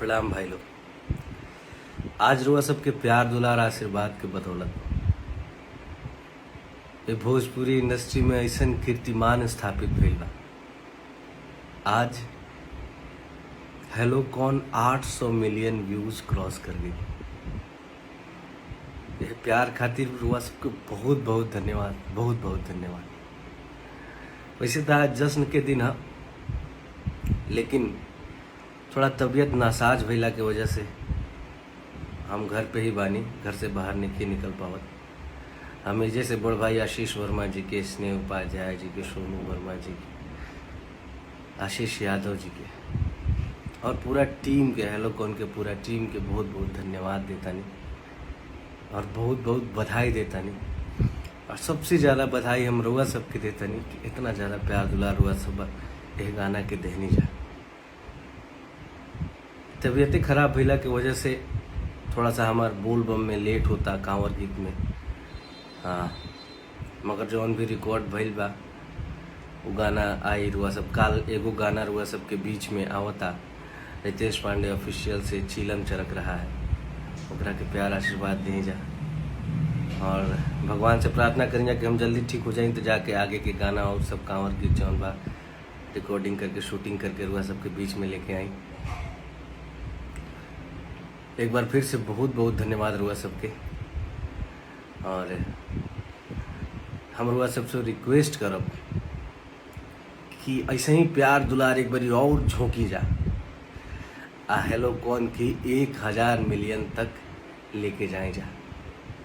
प्रणाम भाई लोग। आज रुआ सबके प्यार दुलार आशीर्वाद के बदौलत ये भोजपुरी इंडस्ट्री में ऐसन कीर्तिमान स्थापित भइल बा। आज हेलो कौन 800 मिलियन व्यूज क्रॉस कर गई। ये प्यार खातिर रुआ सबके बहुत बहुत धन्यवाद, बहुत बहुत धन्यवाद। वैसे तो आज जश्न के दिन है, लेकिन थोड़ा तबीयत नासाज भइला के वजह से हम घर पे ही बानी, घर से बाहर नहीं निकल पावत। हमें जैसे बड़ भाई आशीष वर्मा जी के, स्नेह उपाध्याय जी के, सोनू वर्मा जी के, आशीष यादव जी के और पूरा टीम के, हेलो कौन के पूरा टीम के बहुत बहुत धन्यवाद देता नहीं और बहुत बहुत बधाई देता नहीं। और सबसे ज़्यादा बधाई हम रुआ सबके देता नहीं कि इतना ज़्यादा प्यार दुलार रुआ सब यह गाना के देहनी जा। तबीयतें खराब भइला के वजह से थोड़ा सा हमार बोल बम में लेट होता, कांवर गीत में। हाँ, मगर जौन भी रिकॉर्ड भइल बा वो गाना आई रुआ सब। काल एगो गाना रुआ सब के बीच में आवता, रितेश पांडे ऑफिशियल से चीलम चरक रहा है, ओकरा के प्यार आशीर्वाद दें जा और भगवान से प्रार्थना करें जा कि हम जल्दी ठीक हो जाएं तो जाके आगे के गाना और सब कांवर गीत जौन बा रिकॉर्डिंग करके, शूटिंग करके रुआ सब के बीच में लेके आई। एक बार फिर से बहुत बहुत धन्यवाद रुआ सबके। और हम रुआ सबसे रिक्वेस्ट करब कि ऐसे ही प्यार दुलार एक बारी और झोंकी जा आ हेलो कौन की 1000 मिलियन तक लेके जाए जा,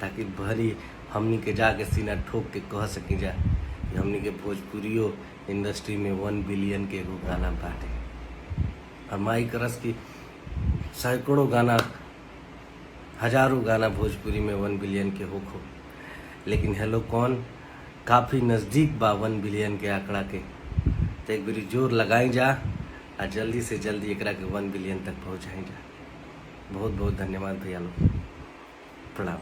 ताकि भरी हमनी के जाके सीना ठोक के कह सकी जा कि हमनी के भोजपुरियो इंडस्ट्री में 1 बिलियन के एगो गाना बाटे। और माई करस की सैकड़ों गाना, हजारों गाना भोजपुरी में 1 बिलियन के होखो, लेकिन हेलो कौन काफ़ी नज़दीक बा 1 बिलियन के आंकड़ा के। तो एक बारी जोर लगाई जा और जल्दी से जल्दी एकरा के 1 बिलियन तक पहुँचाई जा। बहुत बहुत धन्यवाद भैया लोग, प्रणाम।